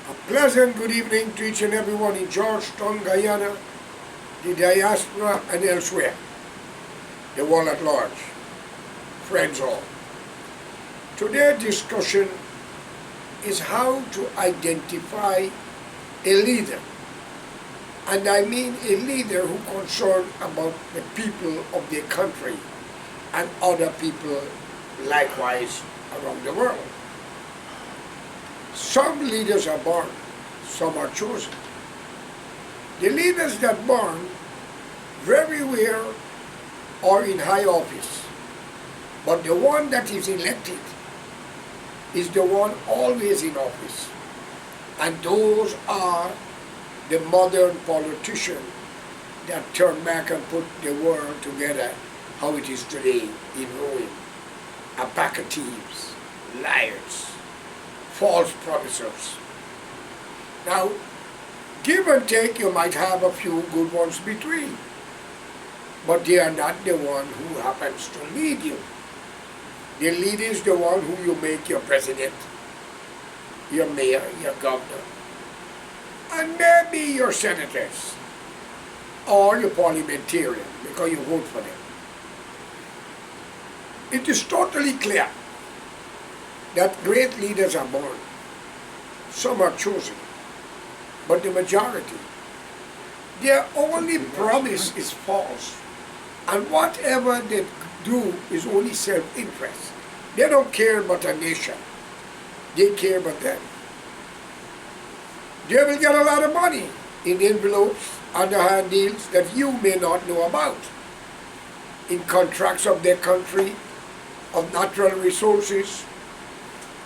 A pleasant good evening to each and everyone in Georgetown, Guyana, the diaspora and elsewhere, the world at large, friends all. Today's discussion is how to identify a leader. And I mean a leader who is concerned about the people of their country and other people likewise around the world. Some leaders are born, some are chosen. The leaders that are born very well are in high office, but the one that is elected is the one always in office. And those are the modern politicians that turn back and put the world together how it is today in ruin. A pack of thieves, liars, false promisers. Now, give and take, you might have a few good ones between, but they are not the one who happens to lead you. The leader is the one who you make your president, your mayor, your governor, and maybe your senators, or your parliamentarian, because you vote for them. It is totally clear that great leaders are born. Some are chosen, but the majority, their only promise is false. And whatever they do is only self-interest. They don't care about a nation. They care about them. They will get a lot of money in envelopes, underhand deals that you may not know about, in contracts of their country, of natural resources,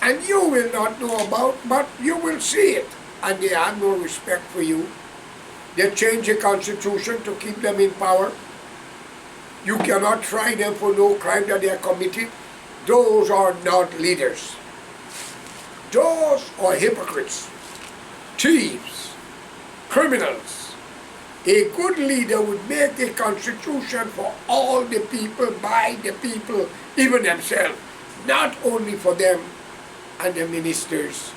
and you will not know about, but you will see it. And they have no respect for you. They change the constitution to keep them in power. You cannot try them for no crime that they are committed. Those are not leaders. Those are hypocrites, thieves, criminals. A good leader would make a constitution for all the people, by the people, even themselves, not only for them and the ministers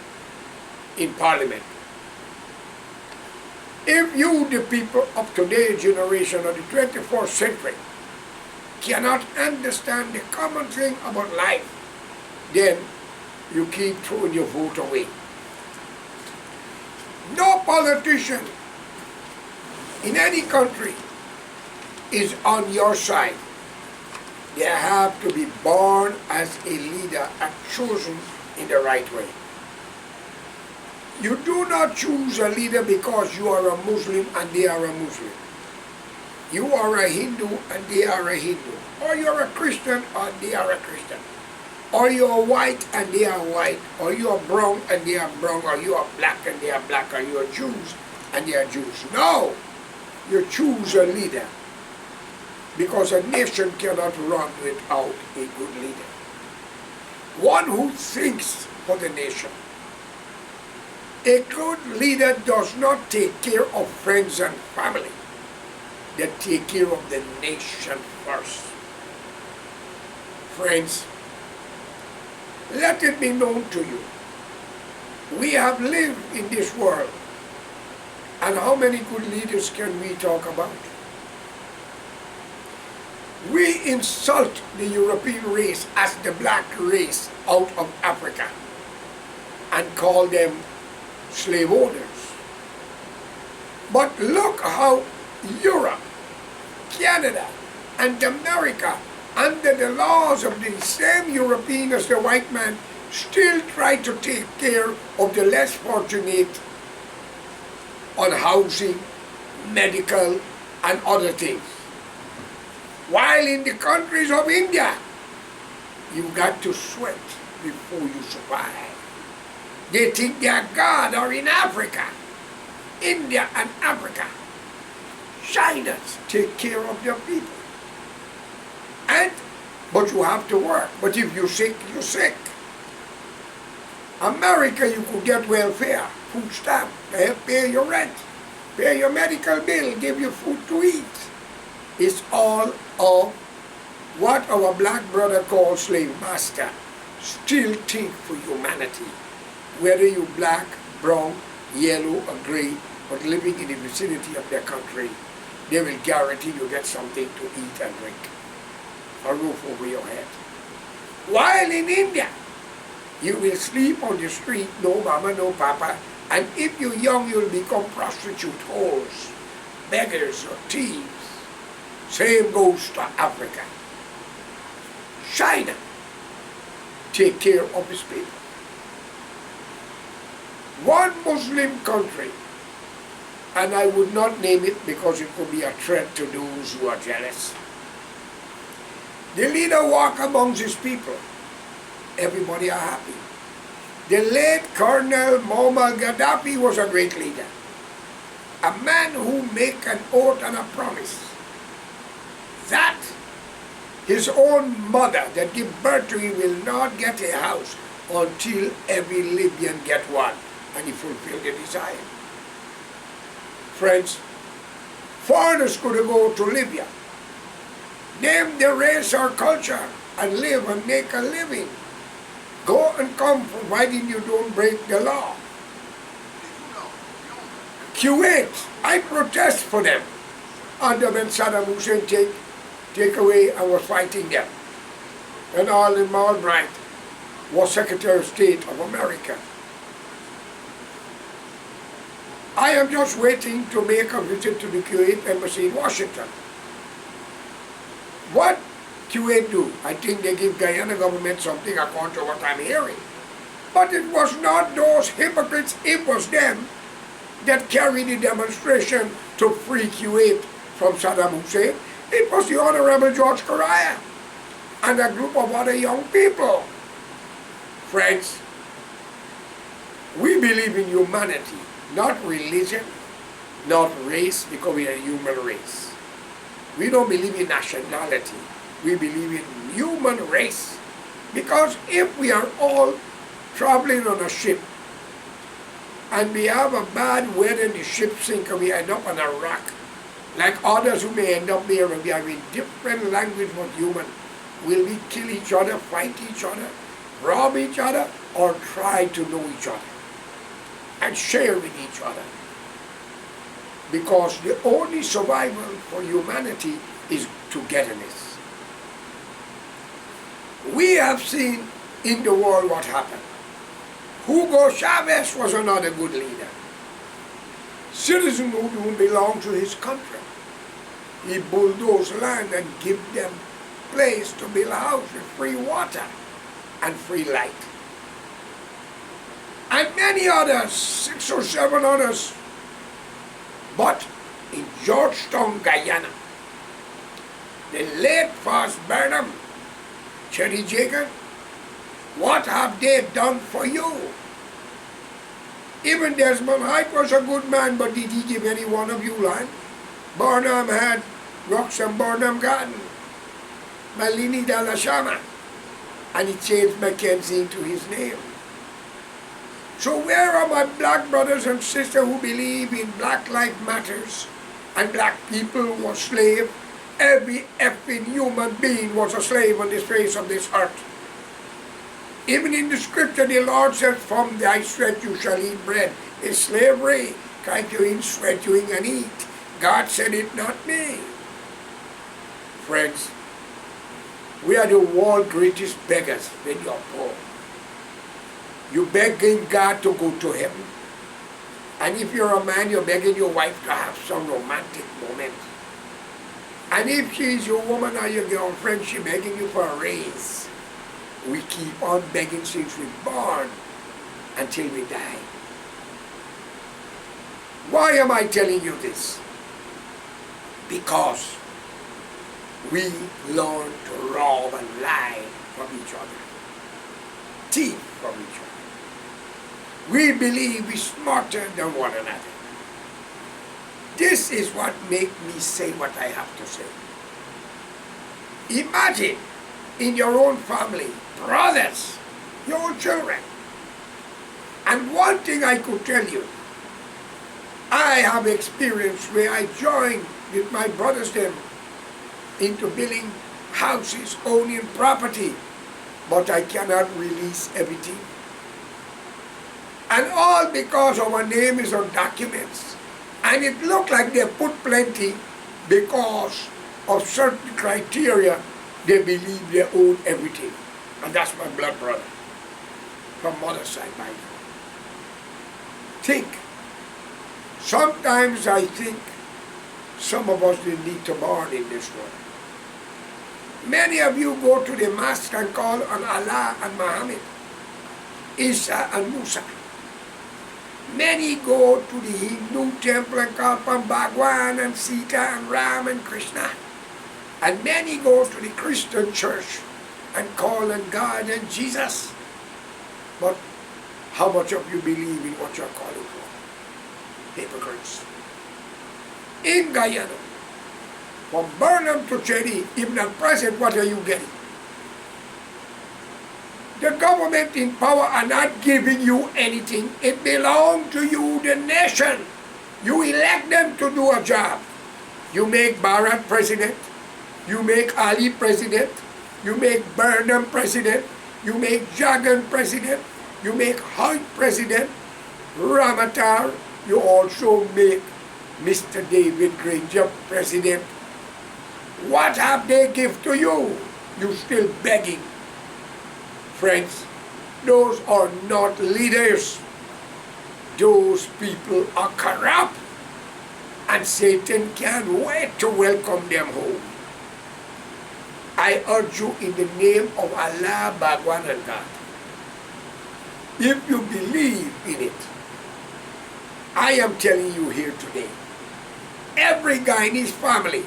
in parliament. If you, the people of today's generation of the 21st century, cannot understand the common thing about life, then you keep throwing your vote away. No politician in any country is on your side. They have to be born as a leader and chosen in the right way. You do not choose a leader because you are a Muslim and they are a Muslim. You are a Hindu and they are a Hindu. Or you are a Christian and they are a Christian. Or you are white and they are white. Or you are brown and they are brown. Or you are black and they are black. Or you are Jews and they are Jews. No! You choose a leader. Because a nation cannot run without a good leader. One who thinks for the nation. A good leader does not take care of friends and family. They take care of the nation first. Friends, let it be known to you. We have lived in this world. And how many good leaders can we talk about? We insult the European race as the black race out of Africa and call them slave owners. But look how Europe, Canada, and America, under the laws of the same European as the white man, still try to take care of the less fortunate on housing, medical, and other things. While in the countries of India, you got to sweat before you survive. They think their God are in Africa, India and Africa. China's take care of their people. But you have to work. But if you're sick, you're sick. America, you could get welfare, food stamp, they help pay your rent, pay your medical bill, give you food to eat. It's all of what our black brother calls slave master. Still think for humanity. Whether you black, brown, yellow or gray, but living in the vicinity of their country, they will guarantee you get something to eat and drink, a roof over your head. While in India, you will sleep on the street, no mama, no papa, and if you're young, you'll become prostitute whores, beggars or thieves. Same goes to Africa. China take care of its people. One Muslim country, and I would not name it because it could be a threat to those who are jealous. The leader walk amongst his people. Everybody are happy. The late Colonel Muammar Gaddafi was a great leader. A man who make an oath and a promise that his own mother that give birth to him will not get a house until every Libyan get one, and he fulfilled the desire. Friends, foreigners could go to Libya, name their race or culture, and live and make a living. Go and come, providing you don't break the law. Kuwait, I protest for them. Under when Saddam Hussein take away and was fighting them. And Arlen Albright was Secretary of State of America. I am just waiting to make a visit to the Kuwait embassy in Washington. What Kuwait do? I think they give Guyana government something according to what I'm hearing. But it was not those hypocrites, it was them that carried the demonstration to free Kuwait from Saddam Hussein. It was the Honorable George Correa and a group of other young people. Friends, we believe in humanity, not religion, not race, because we are a human race. We don't believe in nationality. We believe in human race. Because if we are all traveling on a ship and we have a bad weather and the ship sinks and we end up on a rock, like others who may end up there and we are in different language but human, will we kill each other, fight each other, rob each other, or try to know each other and share with each other? Because the only survival for humanity is togetherness. We have seen in the world what happened. Hugo Chavez was another good leader. Citizens who don't belong to his country. He bulldozed land and give them place to build a house with free water and free light. And many others, 6 or 7 others. But in Georgetown, Guyana, the late Fast Burnham, Cherry Jagan, what have they done for you? Even Desmond Hyde was a good man, but did he give any one of you land? Burnham had Roxham Burnham Garden, Malini de la Chama, and he changed Mackenzie into his name. So where are my black brothers and sisters who believe in Black Lives Matters and black people were slaves? Every effing human being was a slave on the face of this earth. Even in the scripture, the Lord says, from thy sweat you shall eat bread. It's slavery. Can't you eat sweat, you eat and eat. God said it, not me. Friends, we are the world's greatest beggars when you are poor. You're begging God to go to heaven. And if you're a man, you're begging your wife to have some romantic moment. And if she's your woman or your girlfriend, she's begging you for a raise. We keep on begging since we're born until we die. Why am I telling you this? Because we learn to rob and lie from each other. Thief from each other. We believe we're smarter than one another. This is what makes me say what I have to say. Imagine in your own family, brothers, your own children. And one thing I could tell you, I have experience where I joined with my brothers them into building houses, owning property, but I cannot release everything. And all because our name is on documents. And it looked like they put plenty because of certain criteria. They believe they own everything. And that's my blood brother. From mother's side, by the way. Think. Sometimes I think some of us didn't need to born in this world. Many of you go to the mosque and call on Allah and Muhammad, Isa and Musa. Many go to the Hindu temple and call upon Bhagwan and Sita and Ram and Krishna. And many go to the Christian church and call on God and Jesus. But how much of you believe in what you're calling for? Hypocrites. In Guyana, from Burnham to Cherry, even at present, what are you getting? The government in power are not giving you anything. It belongs to you, the nation. You elect them to do a job. You make Bharat president. You make Ali president. You make Burnham president. You make Jagan president. You make Hoyt president. Ramatar. You also make Mr. David Granger president. What have they give to you? You still begging. Friends, those are not leaders. Those people are corrupt. And Satan can't wait to welcome them home. I urge you in the name of Allah, Bhagwan and God. If you believe in it, I am telling you here today, every guy in his family,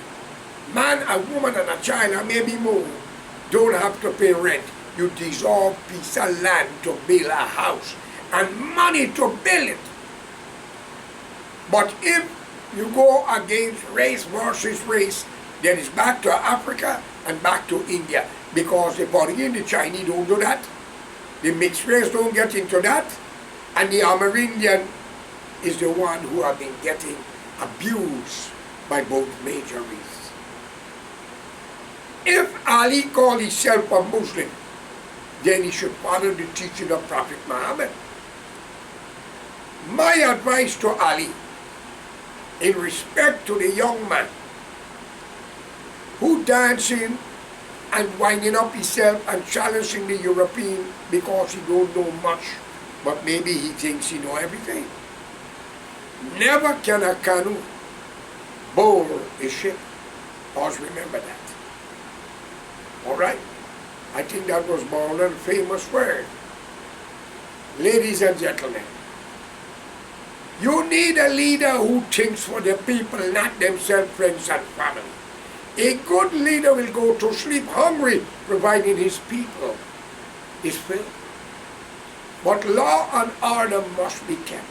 man, a woman, and a child, or maybe more, don't have to pay rent. You deserve piece of land to build a house and money to build it. But if you go against race versus race, then it's back to Africa and back to India. Because the Portuguese, the Chinese don't do that. The mixed race don't get into that. And the Amerindian is the one who have been getting abused by both major races. If Ali called himself a Muslim, then he should follow the teaching of Prophet Muhammad. My advice to Ali, in respect to the young man who dancing and winding up himself and challenging the European because he don't know much, but maybe he thinks he know everything. Never can a canoe bowl a ship. Always remember that. All right? I think that was Bowler's famous word. Ladies and gentlemen, you need a leader who thinks for the people, not themselves, friends, and family. A good leader will go to sleep hungry, providing his people is filled. But law and order must be kept.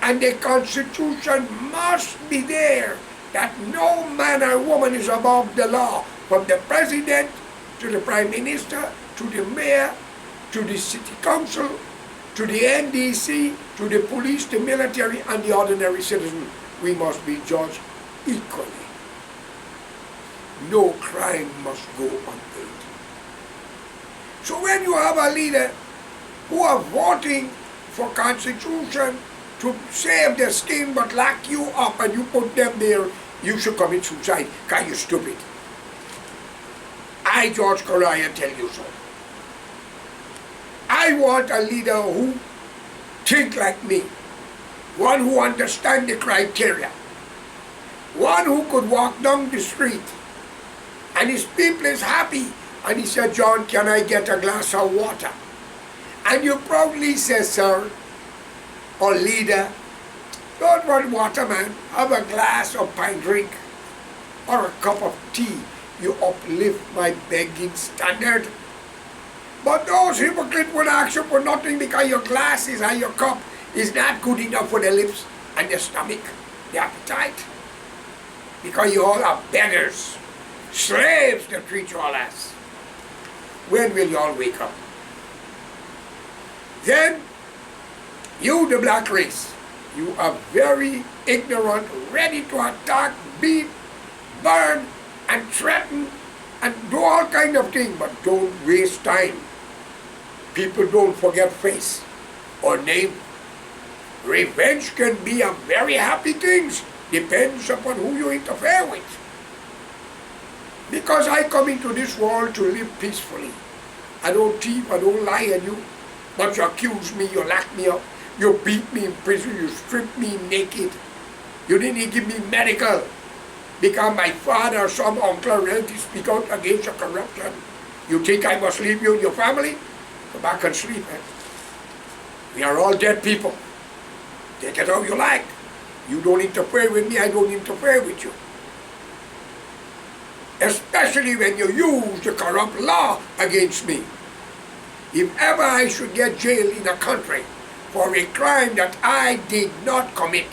And the Constitution must be there, that no man or woman is above the law, from the President to the Prime Minister, to the Mayor, to the City Council, to the NDC, to the police, the military, and the ordinary citizen. We must be judged equally. No crime must go unpaid. So when you have a leader who are voting for Constitution to save their skin but lock you up and you put them there, you should commit suicide because you're stupid. I, George Correa, tell you so. I want a leader who think like me, one who understands the criteria, one who could walk down the street and his people is happy and he said, John, can I get a glass of water? And you proudly say, sir, or leader, don't want water, man, have a glass of pine drink or a cup of tea. You uplift my begging standard. But those hypocrites would ask you for nothing because your glasses and your cup is not good enough for the lips and the stomach, the appetite. Because you all are beggars, slaves to treat you all as. When will you all wake up? Then, you, the black race, you are very ignorant, ready to attack, beat, burn, and threaten, and do all kind of things, but don't waste time. People don't forget face. or name. Revenge can be a very happy thing. Depends upon who you interfere with. Because I come into this world to live peacefully. I don't thief, I don't lie at you. But you accuse me, you lock me up, you beat me in prison, you strip me naked. You didn't give me medical. Because my father or some uncle or relative speak out against your corruption. You think I must leave you and your family? Go back and sleep. We are all dead people. Take it how you like. You don't interfere with me, I don't interfere with you. Especially when you use the corrupt law against me. If ever I should get jailed in a country for a crime that I did not commit,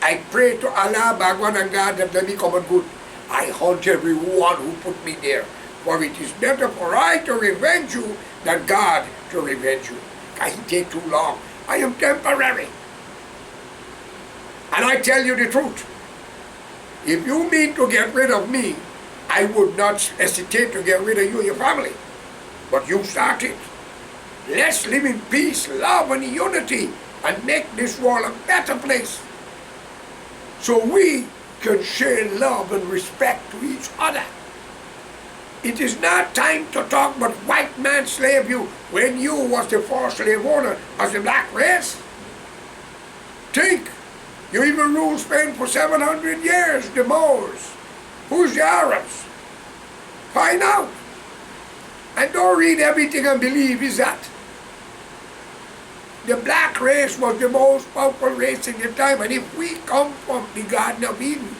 I pray to Allah, Bhagwan and God that let me come on good. I hunt everyone who put me there. For it is better for I to revenge you than God to revenge you. It take too long. I am temporary. And I tell you the truth. If you mean to get rid of me, I would not hesitate to get rid of you and your family. But you started. Let's live in peace, love, and unity and make this world a better place. So we can share love and respect to each other. It is not time to talk about white man slave you when you was the first slave owner as the black race. Think. You even ruled Spain for 700 years, the Moors. Who's the Arabs? Find out. And don't read everything and believe is that. The black race was the most powerful race in the time, and if we come from the Garden of Eden,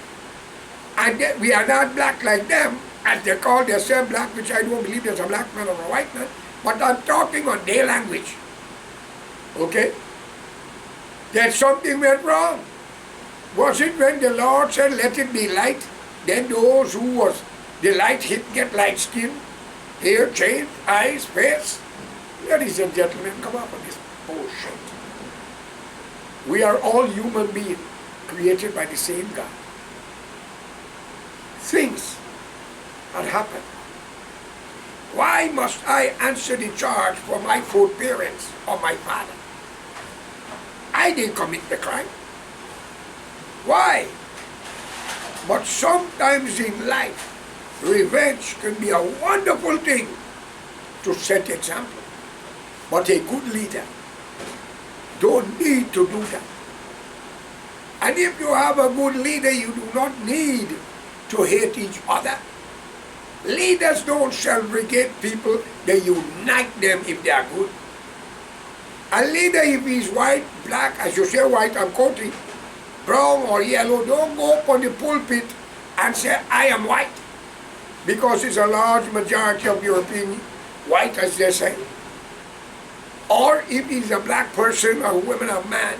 and that we are not black like them, as they call themselves black, which I don't believe there's a black man or a white man, but I'm talking on their language. Okay? That something went wrong. Was it when the Lord said, let it be light? Then those who was the light hit get light skin, hair change, eyes, face. Ladies and gentlemen, come up with this bullshit. We are all human beings created by the same God. Things had happened. Why must I answer the charge for my four parents or my father? I didn't commit the crime. Why? But sometimes in life, revenge can be a wonderful thing to set example. But a good leader don't need to do that. And if you have a good leader, you do not need to hate each other. Leaders don't segregate people, they unite them if they are good. A leader, if he's white, black, as you say white, I'm quoting, brown or yellow, don't go up on the pulpit and say, I am white. Because it's a large majority of European white, as they say. Or if he's a black person or woman or man,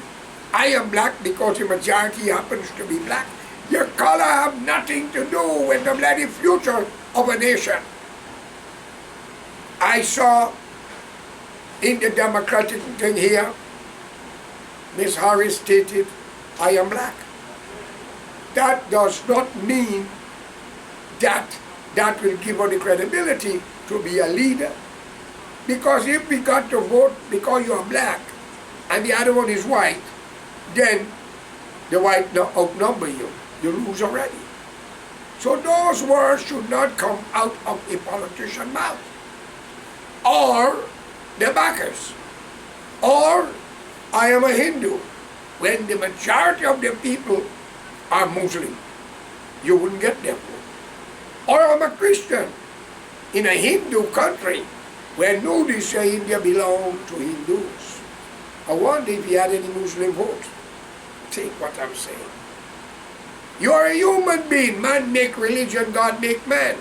I am black because the majority happens to be black. Your color have nothing to do with the bloody future of a nation. I saw in the Democratic thing here, Ms. Harris stated, I am black. That does not mean that that will give her the credibility to be a leader. Because if we got to vote because you are black and the other one is white, then the white outnumber you. You lose already. So those words should not come out of a politician's mouth. Or the backers. Or I am a Hindu. When the majority of the people are Muslim, you wouldn't get them. Or I'm a Christian in a Hindu country where nobody say India belong to Hindus. I wonder if he had any Muslim vote. Take what I'm saying. You are a human being. Man make religion, God make man.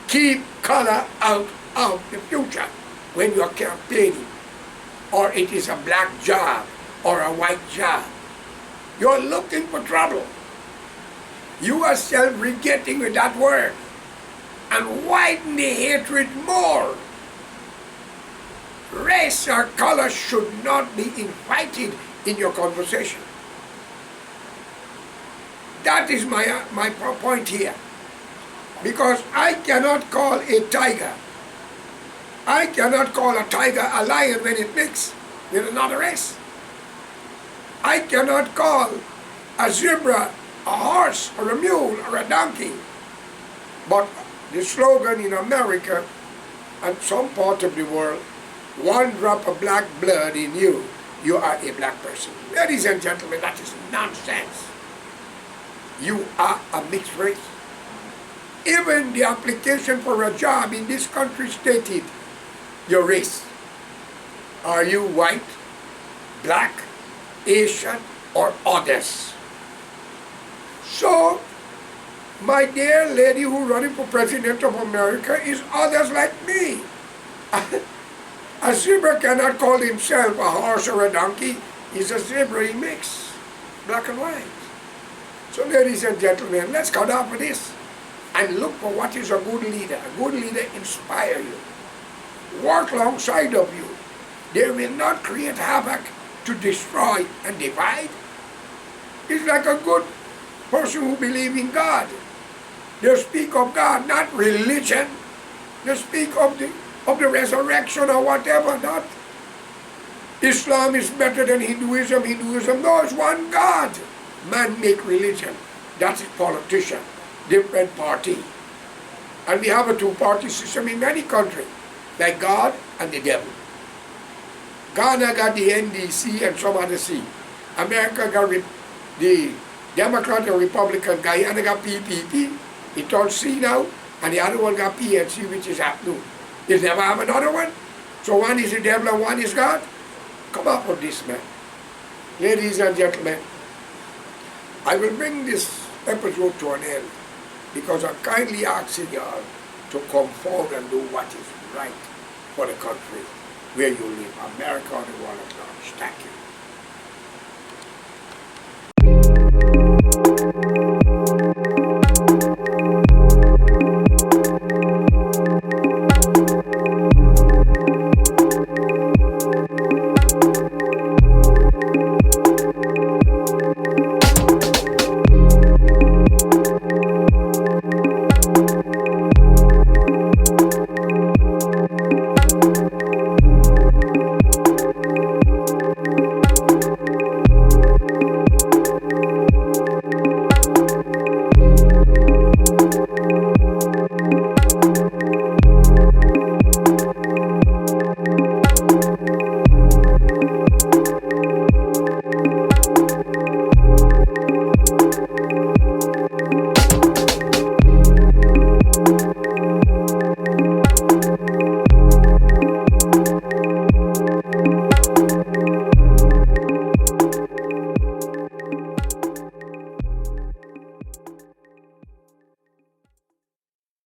Keep color out of the future when you are campaigning. Or it is a black job or a white job. You're looking for trouble. You are self-regetting with that word and widen the hatred more. Race or color should not be invited in your conversation. That is my point here. Because I cannot call a tiger. I cannot call a tiger a lion when it mix. with another race. I cannot call a zebra a horse or a mule or a donkey. But the slogan in America and some part of the world, one drop of black blood in you, you are a black person. Ladies and gentlemen, that is nonsense. You are a mixed race. Even the application for a job in this country stated your race. Are you white, black, Asian, or others? So, my dear lady who running for President of America is others like me. A zebra cannot call himself a horse or a donkey. He's a zebra, he mix black and white. So ladies and gentlemen, let's cut off with this and look for what is a good leader. A good leader inspire you, work alongside of you. They will not create havoc to destroy and divide. It's like a good person who believes in God. They speak of God, not religion. They speak of the resurrection or whatever, not Islam is better than Hinduism, Hinduism. No, it's one God. Man make religion. That's a politician, different party. And we have a two-party system in many countries, like God and the devil. Ghana got the NDC and some other C. America got the Democrat and Republican. Guyana got PPP. It all C now, and the other one got PNC, which is afternoon. They never have another one. So one is the devil and one is God. Come up with this, man. Ladies and gentlemen, I will bring this episode to an end because I'm kindly asking y'all to come forward and do what is right for the country where you live, America or the world at large. Thank you.